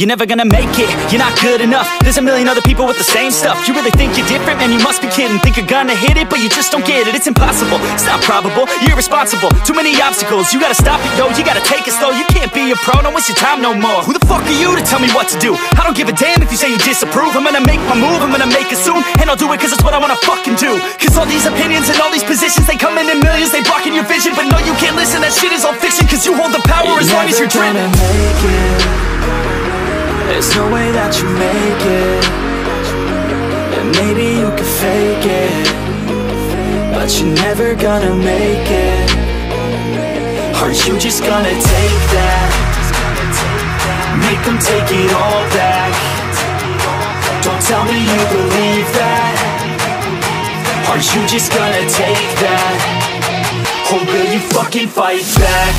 you're never gonna make it. You're not good enough, there's a million other people with the same stuff. You really think you're different? Man, you must be kidding. Think you're gonna hit it, but you just don't get it. It's impossible, it's not probable, you're irresponsible. Too many obstacles, you gotta stop it, yo. You gotta take it slow, you can't be a pro. Don't waste your time no more. Who the fuck are you to tell me what to do? I don't give a damn if you say you disapprove. I'm gonna make my move, I'm gonna make it soon. And I'll do it cause it's what I wanna fucking do. Cause all these opinions and all these positions, they come in millions, they blocking your vision. But no, you can't listen, that shit is all fiction. Cause you hold the power as long as you're dreaming. Make it. There's no way that you make it. And maybe you can fake it, but you're never gonna make it. Are you just gonna take that? Make them take it all back. Don't tell me you believe that. Are you just gonna take that? Or will you fucking fight back?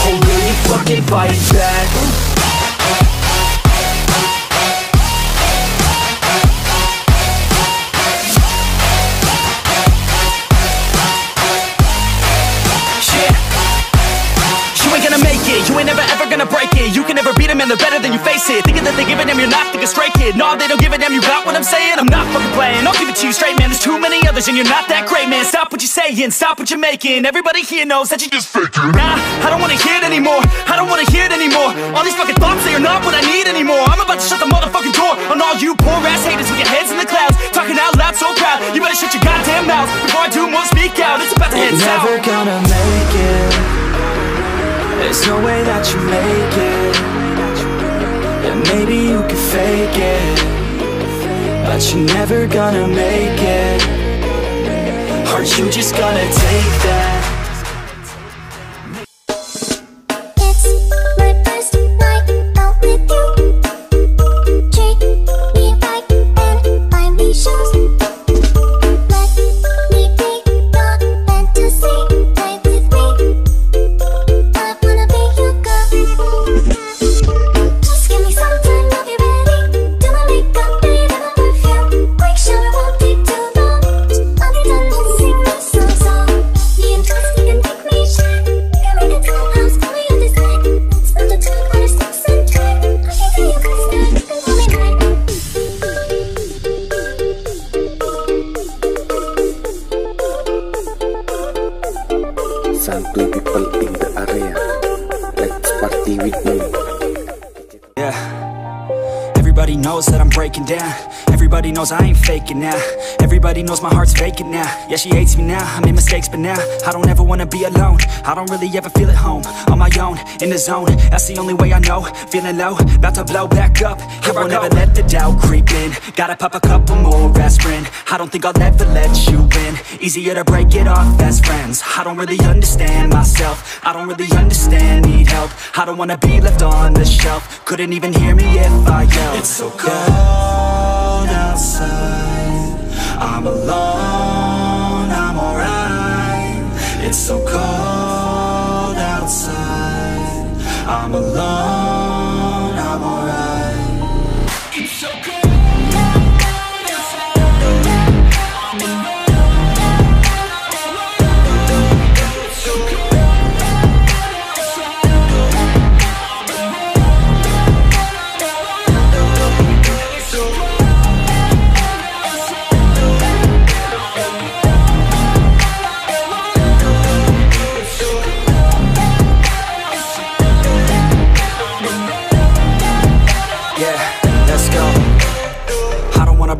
Or will you fucking fight back? You ain't never ever gonna break it. You can never beat them and they're better than you face it. Thinking that they give a damn, you're not thinking straight, kid. No, they don't give a damn, you got what I'm saying? I'm not fucking playing, I'll give it to you straight, man. There's too many others and you're not that great, man. Stop what you're saying, stop what you're making. Everybody here knows that you just faking. Nah, I don't wanna hear it anymore, I don't wanna hear it anymore. All these fucking thoughts, they are not what I need anymore. I'm about to shut the motherfucking door on all you poor ass haters with your heads in the clouds, talking out loud so proud. You better shut your goddamn mouth before I do more speak out. It's about to head south. Never gonna make it. There's no way that you make it. And maybe you can fake it, but you're never gonna make it. Are you just gonna take that? It's my first night out with you. Treat me right and buy me shoes. Let me be your fantasy. Play with me. I wanna be your girl. Just give me some time, I'll be ready. Do my makeup, bathe in my perfume. Quick shower won't take too long. I'll be done and sing this song. Me and Twice, you can make me shine. You're in a townhouse, call me on this night. Let's build a 2-corner 6 and 10. I can tell you guys that you can call me mine. Santuy people in the area, let's party with me. Yeah. Everybody knows that I'm breaking down. Everybody knows I ain't faking now. Everybody knows my heart's vacant now. Yeah, she hates me now, I made mistakes but now I don't ever wanna be alone. I don't really ever feel at home. On my own, in the zone, that's the only way I know. Feeling low, about to blow back up. I won't ever let the doubt creep in. Gotta pop a couple more aspirin. I don't think I'll ever let you in. Easier to break it off best friends. I don't really understand myself, I don't really understand, need help. I don't wanna be left on the shelf. Couldn't even hear me if I yelled. It's so cold outside, I'm alone, I'm alright. It's so cold outside, I'm alone, I'm alright. It's so cold.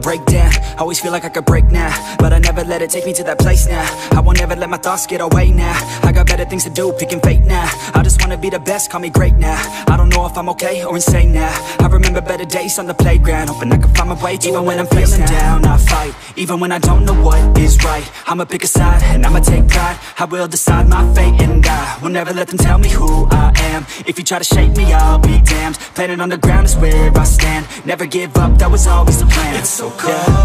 Break down, always feel like I could break now, but I never let it take me to that place now. I won't ever let my thoughts get away now. I got better things to do, picking fate now. I just wanna be the best, call me great now. I don't know if I'm okay or insane now. I remember better days on the playground, hoping I can find my way even when I'm feeling down. I fight, even when I don't know what is right. I'ma pick a side, and I'ma take pride. I will decide my fate, and I will never let them tell me who I am. If you try to shape me, I'll be damned. Planet on the ground is where I stand. Never give up, that was always the plan. It's so cold